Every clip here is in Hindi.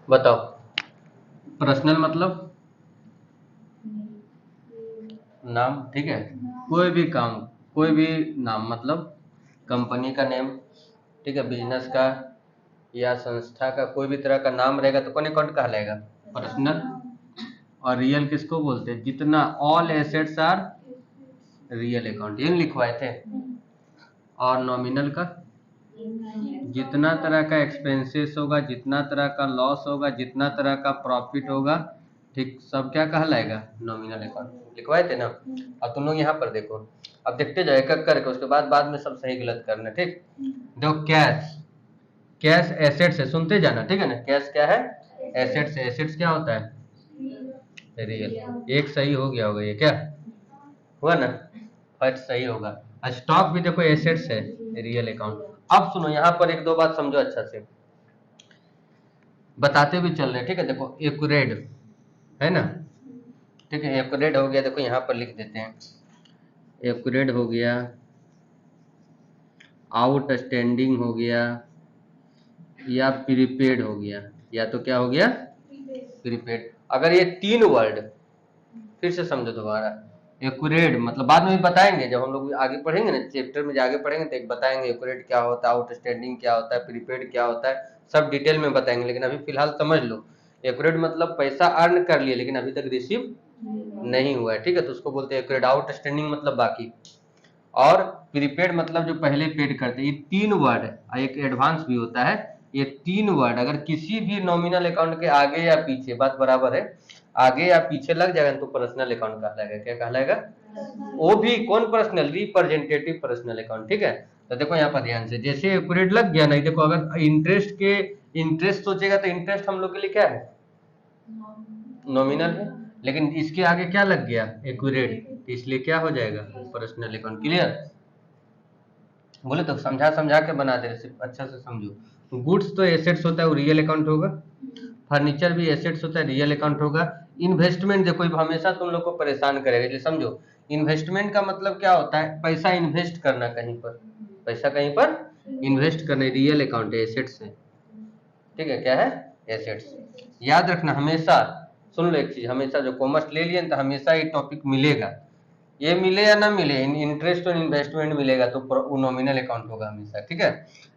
बताओ। पर्सनल मतलब नाम, ठीक है। कोई भी काम, कोई भी नाम मतलब कंपनी का नेम, ठीक है, बिजनेस का या संस्था का कोई भी तरह का नाम रहेगा तो कौन अकाउंट कहलाएगा? पर्सनल। और रियल किसको बोलते हैं? जितना all assets are real account, ये लिखवाए थे। और नॉमिनल का जितना तरह का एक्सपेंसेस होगा, जितना तरह का लॉस होगा, जितना तरह का प्रॉफिट होगा, ठीक, सब क्या कहलाएगा? Nominal account. लिखवाए थे ना। अब तुम लोग यहाँ पर देखो, अब देखते जाओ एक एक करके, उसके बाद में सब सही गलत करना, ठीक। देखो कैश, कैश एसेट्स है, सुनते जाना, ठीक है ना। कैश क्या है? एसेट्स है। एसेट्स क्या होता है? रियल। एक सही हो गया होगा, ये क्या हुआ ना, फर्स्ट सही होगा। स्टॉक भी देखो एसेट्स है, रियल अकाउंट। अब सुनो यहाँ पर एक दो बात समझो अच्छा से, बताते भी चल रहे, ठीक है। देखो एक्यूरेड है ना, ठीक है, एक्यूरेड हो गया, देखो यहाँ पर लिख देते हैं, एक्यूरेड हो गया, आउटस्टैंडिंग हो गया, या प्रीपेड हो गया, या तो क्या हो गया? प्रीपेड। अगर ये तीन वर्ड, फिर से समझो दोबारा, एक्यूरेट मतलब बाद में भी बताएंगे, जब हम लोग आगे पढ़ेंगे ना चैप्टर में, आगे पढ़ेंगे तो एक बताएंगे एक्यूरेट क्या होता है, आउटस्टैंडिंग क्या होता है, प्रीपेड क्या होता है, सब डिटेल में बताएंगे। लेकिन अभी फिलहाल समझ लो, एक्यूरेट मतलब पैसा अर्न कर लिए लेकिन अभी तक रिसीव नहीं हुआ है, ठीक है, तो उसको बोलते हैं एक्यूरेट। आउटस्टैंडिंग मतलब बाकी, और प्रीपेड मतलब जो पहले पेड करते हैं। ये तीन वर्ड, एक एडवांस भी होता है, ये तीन वर्ड अगर किसी भी नॉमिनल अकाउंट के आगे या पीछे, बात बराबर है, आगे या पीछे लग जाएगा तो पर्सनल अकाउंट कहलाएगा। क्या कहलाएगा? वो भी कौन पर्सनल? रिप्रेजेंटेटिव पर्सनल अकाउंट, ठीक है। तो देखो यहाँ पर ध्यान से, जैसे एक्यूरेट लग गया ना, देखो अगर इंटरेस्ट के, इंटरेस्ट सोचेगा तो इंटरेस्ट हम लोग के लिए क्या है? नॉमिनल है। लेकिन इसके आगे क्या लग गया? एक्यूरेट, तो इसलिए क्या हो जाएगा? Personal account. क्लियर? बोले तो समझा समझा के बना दे रहे, अच्छा से समझो। गुड्स तो एसेट्स होता है, वो रियल अकाउंट होगा। फर्नीचर भी एसेट्स होता है, रियल अकाउंट होगा। इन्वेस्टमेंट देखो हमेशा तुम लोग को परेशान करेगा, इसलिए समझो, इन्वेस्टमेंट का मतलब क्या होता है? पैसा इन्वेस्ट करना कहीं पर, पैसा कहीं पर इन्वेस्ट करना, रियल अकाउंट है, एसेट्स है, ठीक है। क्या है? एसेट्स। याद रखना हमेशा, सुन लो एक चीज, हमेशा जो कॉमर्स ले लिए तो हमेशा ये टॉपिक मिलेगा, ये मिले या ना मिले, इंटरेस्ट और इन्वेस्टमेंट मिलेगा तो वो नॉमिनल अकाउंट होगा हमेशा, ठीक है।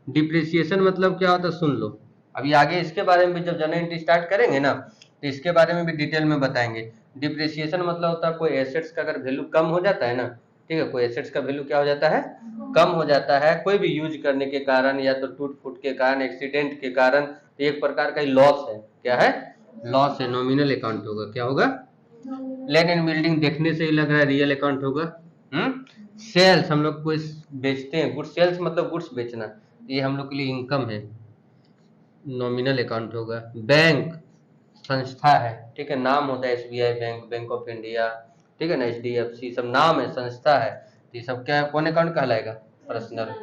डिप्रिसिएशन मतलब क्या होता है? सुन लो, अभी आगे इसके बारे में भी जब जर्नल एंट्री स्टार्ट करेंगे ना, तो इसके बारे में भी डिटेल में बताएंगे। डिप्रिसिएशन मतलब होता है कोई एसेट्स का अगर वैल्यू कम हो जाता है ना, ठीक है, कोई एसेट्स का वैल्यू क्या हो जाता है? कम हो जाता है, कोई भी यूज करने के कारण, या तो टूट फूट के कारण, एक्सीडेंट के कारण, तो एक प्रकार का लॉस है। क्या है? लॉस है, नॉमिनल अकाउंट होगा। क्या होगा? लैंड एंड बिल्डिंग देखने से ही लग रहा है रियल अकाउंट होगा। सेल्स, हम लोग कुछ बेचते हैं, गुड्स, सेल्स मतलब गुड्स बेचना, ये हम लोग के लिए इनकम है, नॉमिनल अकाउंट होगा। बैंक संस्था है, ठीक है, नाम होता है, SBI bank, bank of India, ठीक है ना, एचडीएफसी, सब नाम है, संस्था है, तो ये सब क्या है? कौन अकाउंट कहलाएगा? पर्सनल।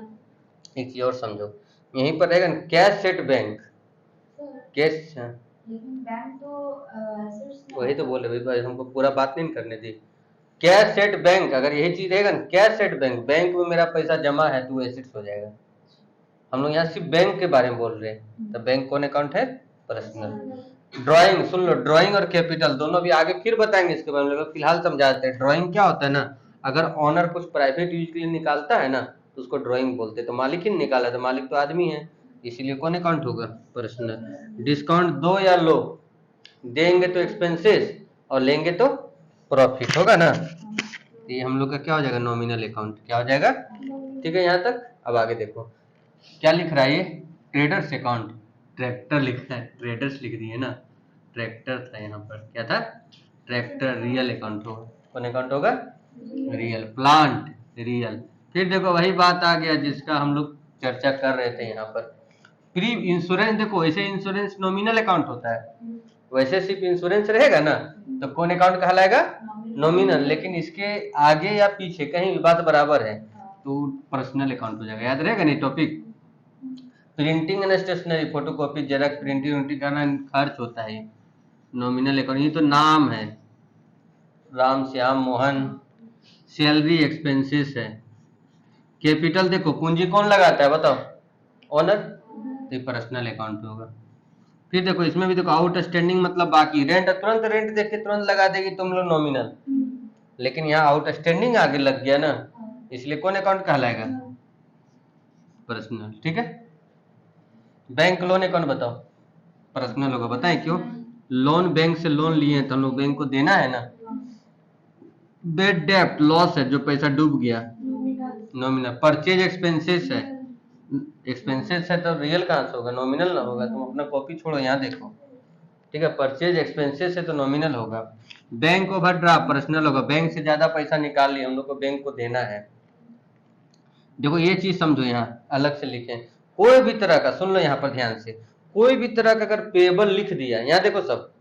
एक चीज और समझो, यहीं पर रहेगा कैश सेट बैंक, कैश, वही तो बोले भाई, हमको पूरा बात नहीं करने दी। कैश सेट बैंक, अगर यही चीज रहेगा ना, कैश सेट बैंक, बैंक में मेरा पैसा जमा है तो वो एसेट्स हो जाएगा। हम लोग यहाँ सिर्फ बैंक के बारे में बोल रहे हैं, तो बैंक कौन अकाउंट है? पर्सनल। ड्राइंग, सुन लो, ड्राइंग और कैपिटल दोनों भी आगे फिर बताएंगे इसके बारे में, फिलहाल समझाते हैं। ड्राइंग क्या होता है ना, अगर ऑनर कुछ प्राइवेट यूज के लिए निकालता है ना, तो उसको ड्राइंग बोलते हैं। तो मालिक ही निकाला, तो मालिक तो आदमी है, इसीलिए कौन अकाउंट होगा? पर्सनल। डिस्काउंट दो या लो, देंगे तो एक्सपेंसेस और लेंगे तो प्रॉफिट होगा ना, तो ये हम लोग का क्या हो जाएगा? Nominal account. क्या हो जाएगा? ठीक है यहाँ तक। अब आगे देखो क्या लिख रहा है ये, ट्रेडर्स अकाउंट, ट्रैक्टर लिखा है, ट्रेडर्स लिख दिए ना, ट्रैक्टर था यहाँ पर, क्या था? ट्रैक्टर। रियल अकाउंट होगा, कौन अकाउंट होगा? रियल। Plant, real. फिर देखो वही बात आ गया जिसका हम लोग चर्चा कर रहे थे यहाँ पर, प्री इंश्योरेंस। देखो ऐसे इंश्योरेंस नॉमिनल अकाउंट होता है, वैसे सिर्फ इंश्योरेंस रहेगा ना तो कौन अकाउंट कहलाएगा? नॉमिनल। लेकिन इसके आगे या पीछे कहीं भी बात बराबर है तो पर्सनल अकाउंट हो जाएगा। याद रहेगा नहीं topic? Printing and stationery, photocopy, xerox, printing उंटिंग करना खर्च होता है, नॉमिनल अकाउंट। ये तो नाम है, राम श्याम मोहन। सैलरी एक्सपेंसेस है। कैपिटल देखो पूंजी कौन लगाता है बताओ? ओनर, तो पर्सनल अकाउंट होगा। फिर देखो इसमें भी देखो आउटस्टैंडिंग मतलब बाकी, रेंट तुरंत रेंट देख के तुरंत लगा देगी तुम लोग नॉमिनल, लेकिन यहाँ आउटस्टैंडिंग आगे लग गया ना, इसलिए कौन अकाउंट कहलाएगा? पर्सनल। ठीक है, बैंक लोन अकाउंट बताओ, पर्सनल होगा। बताएं क्यों? लोन बैंक से लोन लिए हैं तो हम लोग बैंक को देना है ना। बेड डेप्ट लॉस है, जो पैसा डूब गया, नॉमिनल। परचेज एक्सपेंसेस है, एक्सपेंसेस है तो रियल कहाँ से होगा? नॉमिनल ना होगा। तुम अपना कॉपी छोड़ो, यहाँ देखो। ठीक है, परचेज एक्सपेंसेस है तो नॉमिनल होगा। बैंक ओवरड्राफ्ट पर्सनल होगा, बैंक से ज्यादा पैसा निकाल लिया हम लोग को, बैंक को देना है। देखो ये चीज समझो, यहाँ अलग से लिखे, कोई भी तरह का, सुन लो यहाँ पर ध्यान से, कोई भी तरह का अगर पेबल लिख दिया, यहाँ देखो सब,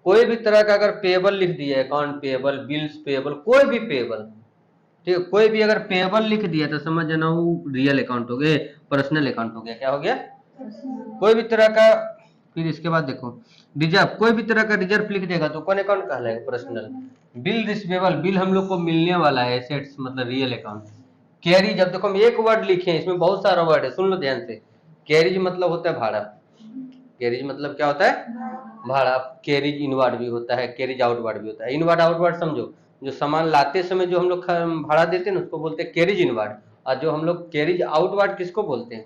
कोई भी तरह का अगर पेबल लिख दिया, अकाउंट पेबल, बिल्स पेबल, कोई भी पेबल, ठीक है, कोई भी अगर पेबल लिख दिया तो समझ जाना वो रियल अकाउंट हो गया, पर्सनल अकाउंट हो गया। क्या हो गया? कोई भी तरह का। फिर इसके बाद देखो रिजर्व, कोई भी तरह का रिजर्व लिख देगा तो कौन अकाउंट कहलाएगा? पर्सनल। बिल रिसीवेबल, बिल हम लोग को मिलने वाला है, एसेट्स मतलब रियल अकाउंट। कैरी, जब देखो हम एक वर्ड लिखे हैं, इसमें बहुत सारा वर्ड है, सुन लो ध्यान से। कैरिज मतलब होता है भाड़ा, कैरिज मतलब क्या होता है? भाड़ा। कैरिज इनवर्ड भी होता है, कैरिज आउटवर्ड भी होता है। इनवर्ड आउटवर्ड समझो, जो सामान लाते समय जो हम लोग भाड़ा देते हैं ना, उसको बोलते हैं कैरिज इनवर्ड। और जो हम लोग कैरिज आउटवर्ड किसको बोलते हैं?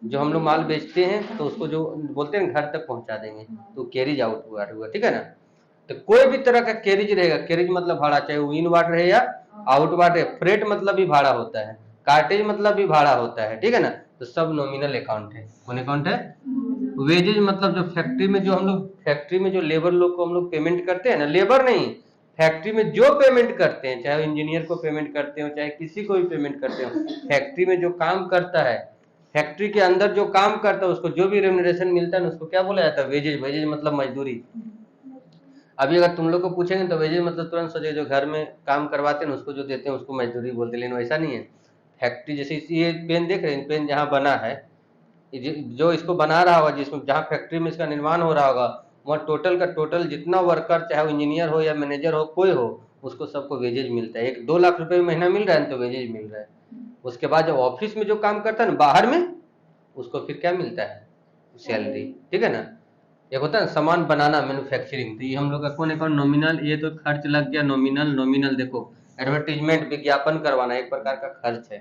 जो हम लोग माल बेचते हैं तो उसको जो बोलते हैं घर तक पहुंचा देंगे, तो कैरिज आउटवर्ड हुआ। ठीक है ना? तो कोई भी तरह का कैरिज रहेगा, कैरिज मतलब भाड़ा, चाहे वो इनवर्ड रहे या आउटवर्ड रहे। फ्रेट मतलब भी भाड़ा होता है, कार्टेज मतलब भी भाड़ा होता है। ठीक है ना? तो सब नॉमिनल अकाउंट है। कौन अकाउंट है? वेजेज मतलब जो फैक्ट्री में, जो हम लोग फैक्ट्री में जो लेबर लोग को हम लोग पेमेंट करते हैं ना, लेबर नहीं, फैक्ट्री में जो पेमेंट करते हैं, चाहे इंजीनियर को पेमेंट करते हो, चाहे किसी को भी पेमेंट करते हो, फैक्ट्री में जो काम करता है, फैक्ट्री के अंदर जो काम करता है, उसको जो भी रेम्युनरेशन मिलता है ना, उसको क्या बोला जाता है? वेजेज। वेजेज मतलब मजदूरी। अभी अगर तुम लोग को पूछेंगे तो वेजेज मतलब तुरंत सोचेगा जो घर में काम करवाते हैं उसको जो देते हैं उसको मजदूरी बोलते हैं, लेकिन वैसा नहीं है। फैक्ट्री जैसे ये पेन देख रहे हैं, पेन जहाँ बना है, जो इसको बना रहा होगा, जिसमें जहाँ फैक्ट्री में इसका निर्माण हो रहा होगा, वहाँ टोटल का टोटल जितना वर्कर, चाहे वो इंजीनियर हो या मैनेजर हो, कोई हो, उसको सबको वेजेज मिलता है। 1-2 लाख रुपए महीना मिल रहा है तो वेजेज मिल रहा है। उसके बाद जब ऑफिस में जो काम करता है ना बाहर में, उसको फिर क्या मिलता है? सैलरी। ठीक है ना? एक होता है सामान बनाना, मैन्युफैक्चरिंग, तो ये हम लोग का कौन अकाउंट? नॉमिनल। ये तो खर्च लग गया नॉमिनल। नॉमिनल देखो एडवर्टीजमेंट, विज्ञापन करवाना एक प्रकार का खर्च है।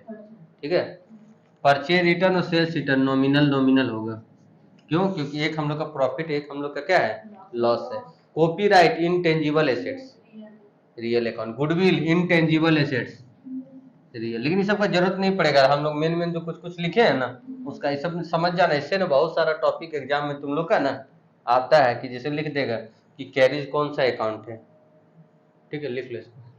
ठीक है, परचेज रिटर्न और सेल्स रिटर्न नॉमिनल नॉमिनल होगा। क्यों? क्योंकि एक हम लोग का प्रॉफिट, एक हम लोग का क्या है? लॉस है। Copyright intangible assets real account. Goodwill intangible assets real. लेकिन ये सब का जरूरत नहीं पड़ेगा, हम लोग मेन मेन जो कुछ कुछ लिखे हैं ना उसका ये सब समझ जाना। इससे ना बहुत सारा टॉपिक एग्जाम में तुम लोग का ना आता है, कि जैसे लिख देगा कि कैरिज कौन सा अकाउंट है। ठीक है, लिख लो इसको।